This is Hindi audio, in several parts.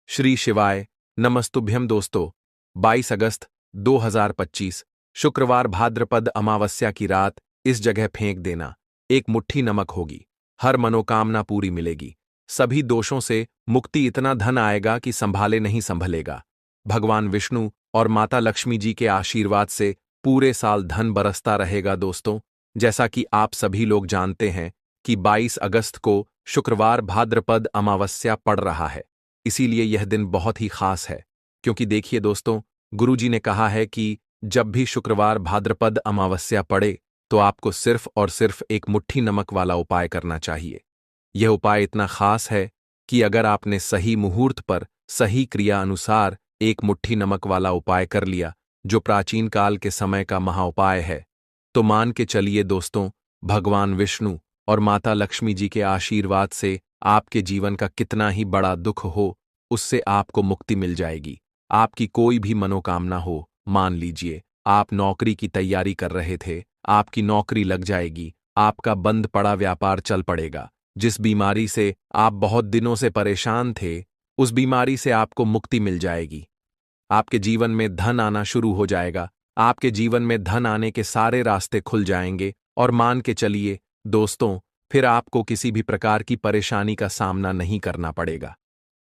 श्री शिवाय नमस्तुभ्यम दोस्तों। 22 अगस्त 2025 शुक्रवार भाद्रपद अमावस्या की रात इस जगह फेंक देना। एक मुट्ठी नमक होगी, हर मनोकामना पूरी मिलेगी, सभी दोषों से मुक्ति, इतना धन आएगा कि संभाले नहीं संभलेगा। भगवान विष्णु और माता लक्ष्मी जी के आशीर्वाद से पूरे साल धन बरसता रहेगा। दोस्तों, जैसा कि आप सभी लोग जानते हैं कि 22 अगस्त को शुक्रवार भाद्रपद अमावस्या पड़ रहा है, इसीलिए यह दिन बहुत ही खास है। क्योंकि देखिए दोस्तों, गुरुजी ने कहा है कि जब भी शुक्रवार भाद्रपद अमावस्या पड़े तो आपको सिर्फ और सिर्फ एक मुट्ठी नमक वाला उपाय करना चाहिए। यह उपाय इतना खास है कि अगर आपने सही मुहूर्त पर सही क्रिया अनुसार एक मुट्ठी नमक वाला उपाय कर लिया, जो प्राचीन काल के समय का महाउपाय है, तो मान के चलिए दोस्तों, भगवान विष्णु और माता लक्ष्मी जी के आशीर्वाद से आपके जीवन का कितना ही बड़ा दुख हो, उससे आपको मुक्ति मिल जाएगी। आपकी कोई भी मनोकामना हो, मान लीजिए आप नौकरी की तैयारी कर रहे थे, आपकी नौकरी लग जाएगी, आपका बंद पड़ा व्यापार चल पड़ेगा, जिस बीमारी से आप बहुत दिनों से परेशान थे, उस बीमारी से आपको मुक्ति मिल जाएगी। आपके जीवन में धन आना शुरू हो जाएगा, आपके जीवन में धन आने के सारे रास्ते खुल जाएंगे और मान के चलिए दोस्तों, फिर आपको किसी भी प्रकार की परेशानी का सामना नहीं करना पड़ेगा।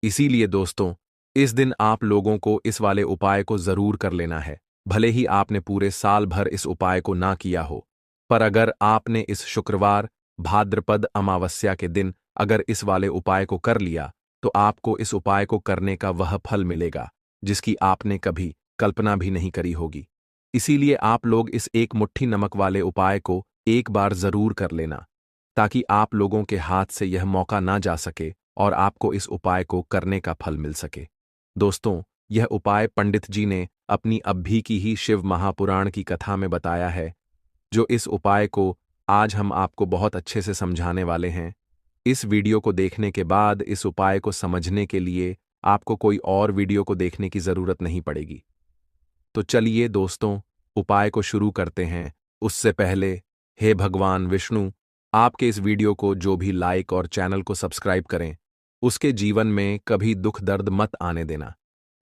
इसीलिए दोस्तों, इस दिन आप लोगों को इस वाले उपाय को जरूर कर लेना है। भले ही आपने पूरे साल भर इस उपाय को ना किया हो, पर अगर आपने इस शुक्रवार भाद्रपद अमावस्या के दिन अगर इस वाले उपाय को कर लिया, तो आपको इस उपाय को करने का वह फल मिलेगा जिसकी आपने कभी कल्पना भी नहीं करी होगी। इसीलिए आप लोग इस एक मुट्ठी नमक वाले उपाय को एक बार जरूर कर लेना, ताकि आप लोगों के हाथ से यह मौका ना जा सके और आपको इस उपाय को करने का फल मिल सके। दोस्तों, यह उपाय पंडित जी ने अपनी अभी की ही शिव महापुराण की कथा में बताया है, जो इस उपाय को आज हम आपको बहुत अच्छे से समझाने वाले हैं। इस वीडियो को देखने के बाद इस उपाय को समझने के लिए आपको कोई और वीडियो को देखने की जरूरत नहीं पड़ेगी। तो चलिए दोस्तों, उपाय को शुरू करते हैं। उससे पहले, हे भगवान विष्णु, आपके इस वीडियो को जो भी लाइक और चैनल को सब्सक्राइब करें, उसके जीवन में कभी दुख दर्द मत आने देना।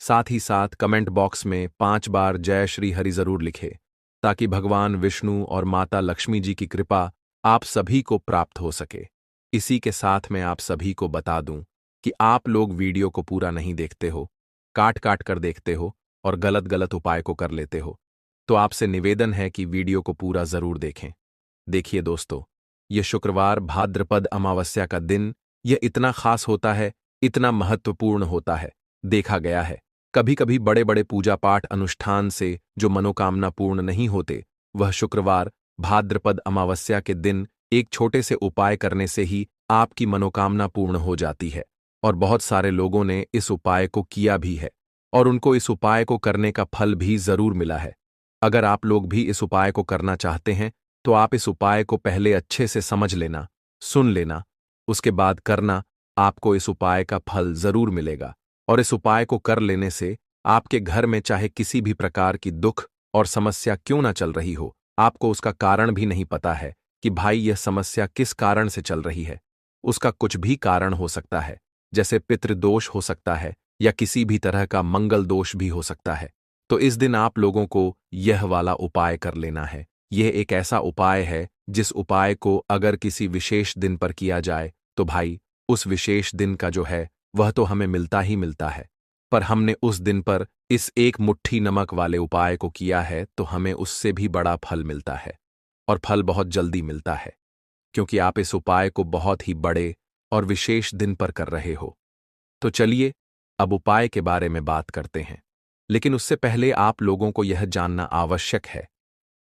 साथ ही साथ कमेंट बॉक्स में 5 बार जय श्री हरि जरूर लिखे, ताकि भगवान विष्णु और माता लक्ष्मी जी की कृपा आप सभी को प्राप्त हो सके। इसी के साथ मैं आप सभी को बता दूं कि आप लोग वीडियो को पूरा नहीं देखते हो, काट काट कर देखते हो और गलत गलत उपाय को कर लेते हो, तो आपसे निवेदन है कि वीडियो को पूरा जरूर देखें। देखिए दोस्तों, यह शुक्रवार भाद्रपद अमावस्या का दिन यह इतना खास होता है, इतना महत्वपूर्ण होता है। देखा गया है कभी कभी बड़े बड़े पूजा पाठ अनुष्ठान से जो मनोकामना पूर्ण नहीं होते, वह शुक्रवार भाद्रपद अमावस्या के दिन एक छोटे से उपाय करने से ही आपकी मनोकामना पूर्ण हो जाती है। और बहुत सारे लोगों ने इस उपाय को किया भी है और उनको इस उपाय को करने का फल भी जरूर मिला है। अगर आप लोग भी इस उपाय को करना चाहते हैं, तो आप इस उपाय को पहले अच्छे से समझ लेना, सुन लेना, उसके बाद करना। आपको इस उपाय का फल जरूर मिलेगा और इस उपाय को कर लेने से आपके घर में चाहे किसी भी प्रकार की दुख और समस्या क्यों ना चल रही हो, आपको उसका कारण भी नहीं पता है कि भाई यह समस्या किस कारण से चल रही है। उसका कुछ भी कारण हो सकता है, जैसे पितृदोष हो सकता है या किसी भी तरह का मंगल दोष भी हो सकता है। तो इस दिन आप लोगों को यह वाला उपाय कर लेना है। यह एक ऐसा उपाय है जिस उपाय को अगर किसी विशेष दिन पर किया जाए, तो भाई उस विशेष दिन का जो है वह तो हमें मिलता ही मिलता है, पर हमने उस दिन पर इस एक मुट्ठी नमक वाले उपाय को किया है तो हमें उससे भी बड़ा फल मिलता है, और फल बहुत जल्दी मिलता है, क्योंकि आप इस उपाय को बहुत ही बड़े और विशेष दिन पर कर रहे हो। तो चलिए अब उपाय के बारे में बात करते हैं, लेकिन उससे पहले आप लोगों को यह जानना आवश्यक है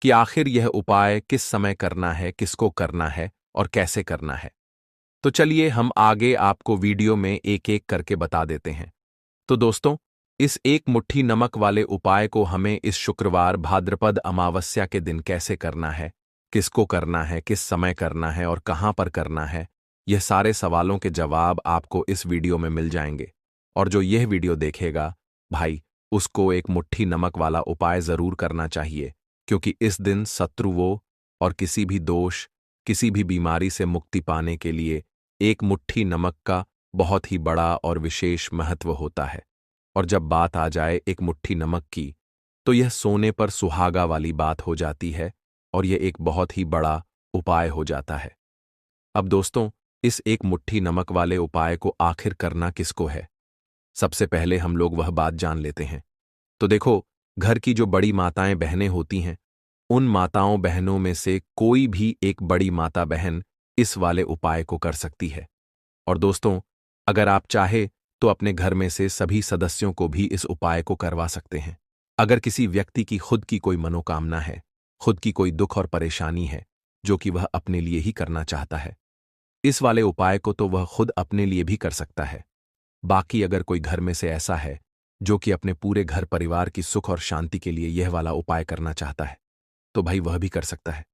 कि आखिर यह उपाय किस समय करना है, किसको करना है और कैसे करना है। तो चलिए हम आगे आपको वीडियो में एक एक करके बता देते हैं। तो दोस्तों, इस एक मुट्ठी नमक वाले उपाय को हमें इस शुक्रवार भाद्रपद अमावस्या के दिन कैसे करना है, किसको करना है, किस समय करना है और कहां पर करना है, यह सारे सवालों के जवाब आपको इस वीडियो में मिल जाएंगे। और जो यह वीडियो देखेगा भाई, उसको एक मुट्ठी नमक वाला उपाय जरूर करना चाहिए, क्योंकि इस दिन शत्रुओं और किसी भी दोष, किसी भी बीमारी से मुक्ति पाने के लिए एक मुट्ठी नमक का बहुत ही बड़ा और विशेष महत्व होता है। और जब बात आ जाए एक मुट्ठी नमक की, तो यह सोने पर सुहागा वाली बात हो जाती है और यह एक बहुत ही बड़ा उपाय हो जाता है। अब दोस्तों, इस एक मुट्ठी नमक वाले उपाय को आखिर करना किसको है? सबसे पहले हम लोग वह बात जान लेते हैं। तो देखो, घर की जो बड़ी माताएं बहनें होती हैं, उन माताओं बहनों में से कोई भी एक बड़ी माता बहन इस वाले उपाय को कर सकती है। और दोस्तों, अगर आप चाहे तो अपने घर में से सभी सदस्यों को भी इस उपाय को करवा सकते हैं। अगर किसी व्यक्ति की खुद की कोई मनोकामना है, खुद की कोई दुख और परेशानी है, जो कि वह अपने लिए ही करना चाहता है, इस वाले उपाय को तो वह खुद अपने लिए भी कर सकता है। बाकी अगर कोई घर में से ऐसा है जो कि अपने पूरे घर परिवार की सुख और शांति के लिए यह वाला उपाय करना चाहता है, तो भाई वह भी कर सकता है।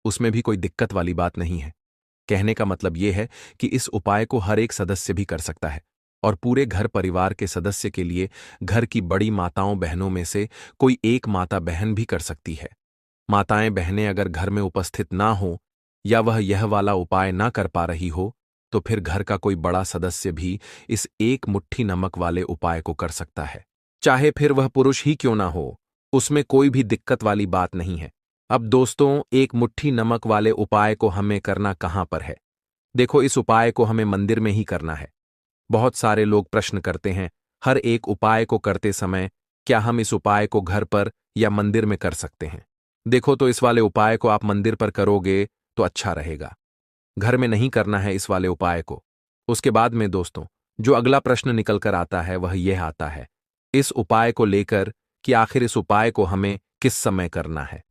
उसमें भी कोई दिक्कत वाली बात नहीं है। कहने का मतलब यह है कि इस उपाय को हर एक सदस्य भी कर सकता है और पूरे घर परिवार के सदस्य के लिए घर की बड़ी माताओं बहनों में से कोई एक माता बहन भी कर सकती है। माताएं बहनें अगर घर में उपस्थित ना हो या वह यह वाला उपाय ना कर पा रही हो, तो फिर घर का कोई बड़ा सदस्य भी इस एक मुट्ठी नमक वाले उपाय को कर सकता है। चाहे फिर वह पुरुष ही क्यों ना हो, उसमें कोई भी दिक्कत वाली बात नहीं है। अब दोस्तों, एक मुट्ठी नमक वाले उपाय को हमें करना कहां पर है? देखो, इस उपाय को हमें मंदिर में ही करना है। बहुत सारे लोग प्रश्न करते हैं, हर एक उपाय को करते समय क्या हम इस उपाय को घर पर या मंदिर में कर सकते हैं? देखो, तो इस वाले उपाय को आप मंदिर पर करोगे तो अच्छा रहेगा। घर में नहीं करना है इस वाले उपाय को। उसके बाद में दोस्तों, जो अगला प्रश्न निकल कर आता है वह यह आता है इस उपाय को लेकर कि आखिर इस उपाय को हमें किस समय करना है?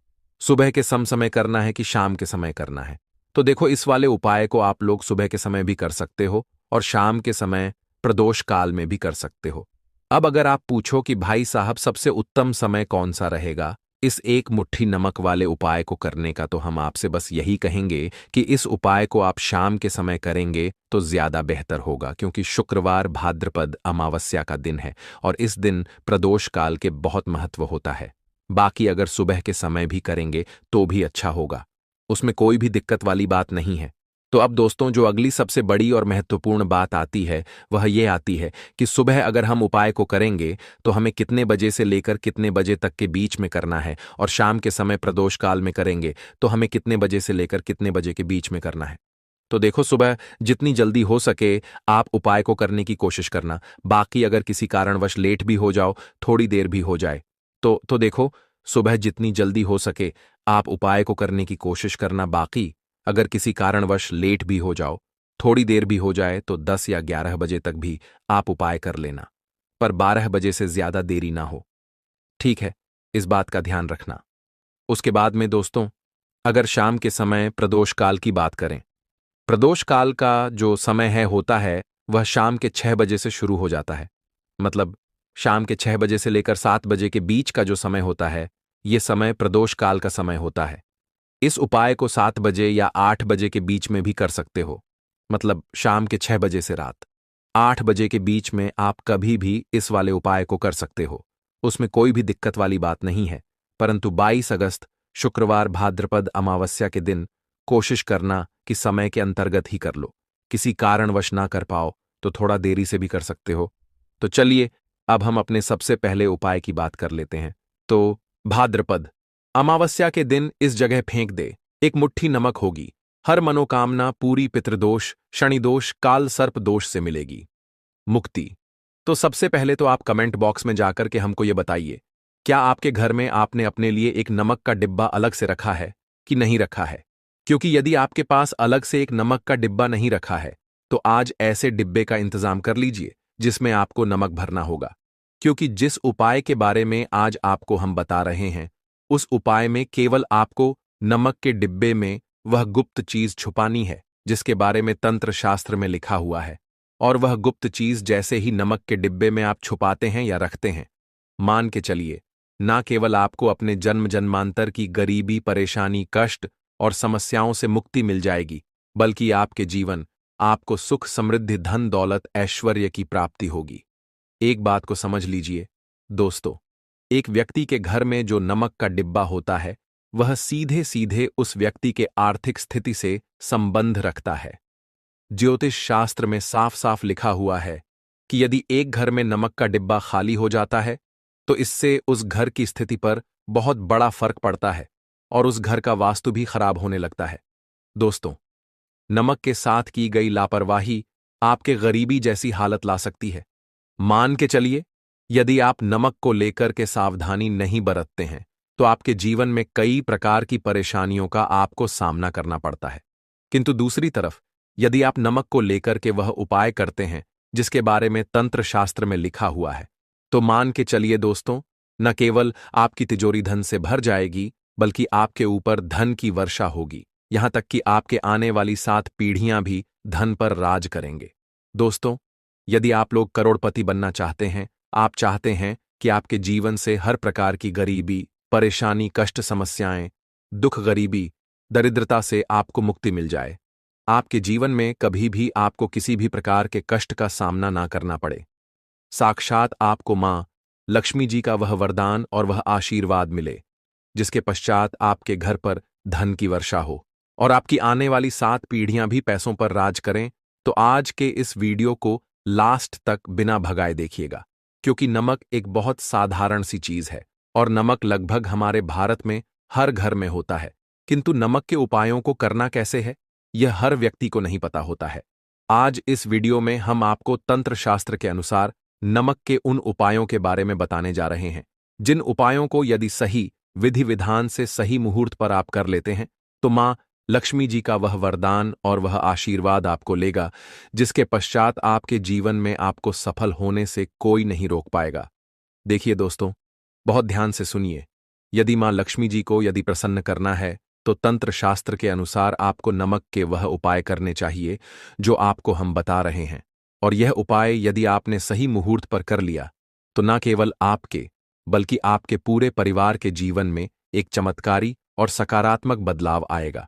सुबह के समय करना है कि शाम के समय करना है? तो देखो, इस वाले उपाय को आप लोग सुबह के समय भी कर सकते हो और शाम के समय प्रदोष काल में भी कर सकते हो। अब अगर आप पूछो कि भाई साहब सबसे उत्तम समय कौन सा रहेगा इस एक मुट्ठी नमक वाले उपाय को करने का, तो हम आपसे बस यही कहेंगे कि इस उपाय को आप शाम के समय करेंगे तो ज्यादा बेहतर होगा, क्योंकि शुक्रवार भाद्रपद अमावस्या का दिन है और इस दिन प्रदोष काल के बहुत महत्व होता है। बाकी अगर सुबह के समय भी करेंगे तो भी अच्छा होगा, उसमें कोई भी दिक्कत वाली बात नहीं है। तो अब दोस्तों, जो अगली सबसे बड़ी और महत्वपूर्ण बात आती है वह ये आती है कि सुबह अगर हम उपाय को करेंगे तो हमें कितने बजे से लेकर कितने बजे तक के बीच में करना है, और शाम के समय प्रदोष काल में करेंगे तो हमें कितने बजे से लेकर कितने बजे के बीच में करना है। तो देखो, सुबह जितनी जल्दी हो सके आप उपाय को करने की कोशिश करना। बाकी अगर किसी कारणवश लेट भी हो जाओ, थोड़ी देर भी हो जाए, तो देखो, सुबह जितनी जल्दी हो सके आप उपाय को करने की कोशिश करना। बाकी अगर किसी कारणवश लेट भी हो जाओ, थोड़ी देर भी हो जाए, तो 10 या 11 बजे तक भी आप उपाय कर लेना, पर 12 बजे से ज्यादा देरी ना हो। ठीक है, इस बात का ध्यान रखना। उसके बाद में दोस्तों, अगर शाम के समय प्रदोष काल की बात करें, प्रदोष काल का जो समय है होता है वह शाम के 6 बजे से शुरू हो जाता है। मतलब शाम के 6 बजे से लेकर 7 बजे के बीच का जो समय होता है, यह समय प्रदोष काल का समय होता है। इस उपाय को 7 बजे या 8 बजे के बीच में भी कर सकते हो। मतलब शाम के 6 बजे से रात 8 बजे के बीच में आप कभी भी इस वाले उपाय को कर सकते हो, उसमें कोई भी दिक्कत वाली बात नहीं है। परंतु 22 अगस्त शुक्रवार भाद्रपद अमावस्या के दिन कोशिश करना कि समय के अंतर्गत ही कर लो। किसी कारणवश ना कर पाओ तो थोड़ा देरी से भी कर सकते हो। तो चलिए, अब हम अपने सबसे पहले उपाय की बात कर लेते हैं। तो भाद्रपद अमावस्या के दिन इस जगह फेंक दे, एक मुट्ठी नमक होगी। हर मनोकामना पूरी, पितृदोष, शनिदोष, काल सर्प दोष से मिलेगी मुक्ति। तो सबसे पहले तो आप कमेंट बॉक्स में जाकर के हमको ये बताइए, क्या आपके घर में आपने अपने लिए एक नमक का डिब्बा अलग से रखा है कि नहीं रखा है? क्योंकि यदि आपके पास अलग से एक नमक का डिब्बा नहीं रखा है, तो आज ऐसे डिब्बे का इंतजाम कर लीजिए जिसमें आपको नमक भरना होगा। क्योंकि जिस उपाय के बारे में आज आपको हम बता रहे हैं, उस उपाय में केवल आपको नमक के डिब्बे में वह गुप्त चीज छुपानी है जिसके बारे में तंत्र शास्त्र में लिखा हुआ है। और वह गुप्त चीज जैसे ही नमक के डिब्बे में आप छुपाते हैं या रखते हैं, मान के चलिए, ना केवल आपको अपने जन्म जन्मांतर की गरीबी, परेशानी, कष्ट और समस्याओं से मुक्ति मिल जाएगी, बल्कि आपके जीवन, आपको सुख, समृद्धि, धन दौलत, ऐश्वर्य की प्राप्ति होगी। एक बात को समझ लीजिए दोस्तों, एक व्यक्ति के घर में जो नमक का डिब्बा होता है वह सीधे सीधे उस व्यक्ति के आर्थिक स्थिति से संबंध रखता है। ज्योतिष शास्त्र में साफ साफ लिखा हुआ है कि यदि एक घर में नमक का डिब्बा खाली हो जाता है तो इससे उस घर की स्थिति पर बहुत बड़ा फर्क पड़ता है और उस घर का वास्तु भी खराब होने लगता है। दोस्तों, नमक के साथ की गई लापरवाही आपके गरीबी जैसी हालत ला सकती है। मान के चलिए, यदि आप नमक को लेकर के सावधानी नहीं बरतते हैं तो आपके जीवन में कई प्रकार की परेशानियों का आपको सामना करना पड़ता है। किंतु दूसरी तरफ, यदि आप नमक को लेकर के वह उपाय करते हैं जिसके बारे में तंत्र शास्त्र में लिखा हुआ है, तो मान के चलिए दोस्तों, न केवल आपकी तिजोरी धन से भर जाएगी बल्कि आपके ऊपर धन की वर्षा होगी। यहां तक कि आपके आने वाली 7 पीढ़ियां भी धन पर राज करेंगे। दोस्तों, यदि आप लोग करोड़पति बनना चाहते हैं, आप चाहते हैं कि आपके जीवन से हर प्रकार की गरीबी, परेशानी, कष्ट, समस्याएं, दुख, गरीबी, दरिद्रता से आपको मुक्ति मिल जाए, आपके जीवन में कभी भी आपको किसी भी प्रकार के कष्ट का सामना ना करना पड़े, साक्षात आपको मां लक्ष्मी जी का वह वरदान और वह आशीर्वाद मिले जिसके पश्चात आपके घर पर धन की वर्षा हो और आपकी आने वाली 7 पीढ़ियां भी पैसों पर राज करें, तो आज के इस वीडियो को लास्ट तक बिना भगाए देखिएगा, क्योंकि नमक एक बहुत साधारण सी चीज है और नमक लगभग हमारे भारत में हर घर में होता है। किंतु नमक के उपायों को करना कैसे है, यह हर व्यक्ति को नहीं पता होता है। आज इस वीडियो में हम आपको तंत्र शास्त्र के अनुसार नमक के उन उपायों के बारे में बताने जा रहे हैं, जिन उपायों को यदि सही विधि विधान से सही मुहूर्त पर आप कर लेते हैं तो मां लक्ष्मी जी का वह वरदान और वह आशीर्वाद आपको लेगा, जिसके पश्चात आपके जीवन में आपको सफल होने से कोई नहीं रोक पाएगा। देखिए दोस्तों, बहुत ध्यान से सुनिए। यदि मां लक्ष्मी जी को यदि प्रसन्न करना है तो तंत्र शास्त्र के अनुसार आपको नमक के वह उपाय करने चाहिए जो आपको हम बता रहे हैं। और यह उपाय यदि आपने सही मुहूर्त पर कर लिया तो न केवल आपके बल्कि आपके पूरे परिवार के जीवन में एक चमत्कारी और सकारात्मक बदलाव आएगा।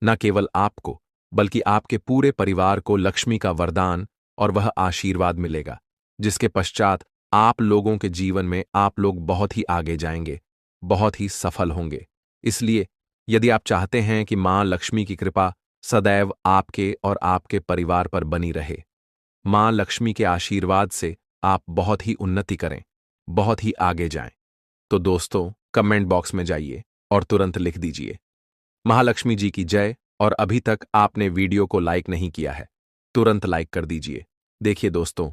न केवल आपको बल्कि आपके पूरे परिवार को लक्ष्मी का वरदान और वह आशीर्वाद मिलेगा, जिसके पश्चात आप लोगों के जीवन में आप लोग बहुत ही आगे जाएंगे, बहुत ही सफल होंगे। इसलिए यदि आप चाहते हैं कि मां लक्ष्मी की कृपा सदैव आपके और आपके परिवार पर बनी रहे, मां लक्ष्मी के आशीर्वाद से आप बहुत ही उन्नति करें, बहुत ही आगे जाएं, तो दोस्तों कमेंट बॉक्स में जाइए और तुरंत लिख दीजिए महालक्ष्मी जी की जय। और अभी तक आपने वीडियो को लाइक नहीं किया है, तुरंत लाइक कर दीजिए। देखिए दोस्तों,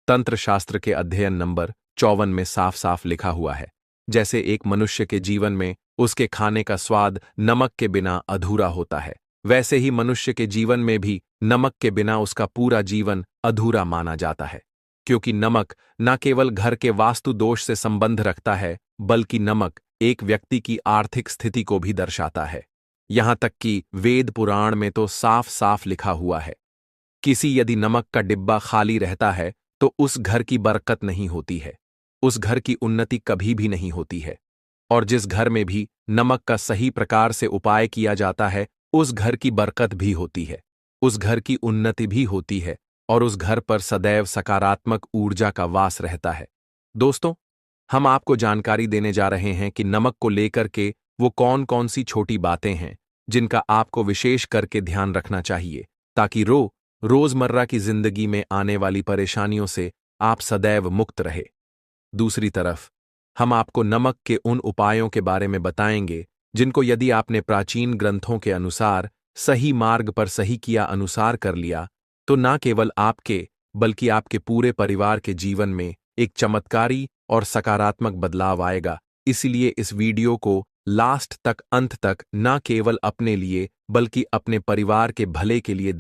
तंत्र शास्त्र के अध्ययन नंबर 54 में साफ साफ लिखा हुआ है, जैसे एक मनुष्य के जीवन में उसके खाने का स्वाद नमक के बिना अधूरा होता है, वैसे ही मनुष्य के जीवन में भी नमक के बिना उसका पूरा जीवन अधूरा माना जाता है। क्योंकि नमक न केवल घर के वास्तु दोष से संबंध रखता है, बल्कि नमक एक व्यक्ति की आर्थिक स्थिति को भी दर्शाता है। यहां तक कि वेद पुराण में तो साफ साफ लिखा हुआ है, किसी यदि नमक का डिब्बा खाली रहता है तो उस घर की बरकत नहीं होती है, उस घर की उन्नति कभी भी नहीं होती है। और जिस घर में भी नमक का सही प्रकार से उपाय किया जाता है, उस घर की बरकत भी होती है, उस घर की उन्नति भी होती है और उस घर पर सदैव सकारात्मक ऊर्जा का वास रहता है। दोस्तों, हम आपको जानकारी देने जा रहे हैं कि नमक को लेकर के वो कौन कौन सी छोटी बातें हैं जिनका आपको विशेष करके ध्यान रखना चाहिए, ताकि रोजमर्रा की जिंदगी में आने वाली परेशानियों से आप सदैव मुक्त रहे। दूसरी तरफ हम आपको नमक के उन उपायों के बारे में बताएंगे जिनको यदि आपने प्राचीन ग्रंथों के अनुसार सही मार्ग पर सही किया अनुसार कर लिया तो न केवल आपके बल्कि आपके पूरे परिवार के जीवन में एक चमत्कारी और सकारात्मक बदलाव आएगा। इसलिए इस वीडियो को लास्ट तक, अंत तक न केवल अपने लिए बल्कि अपने परिवार के भले के लिए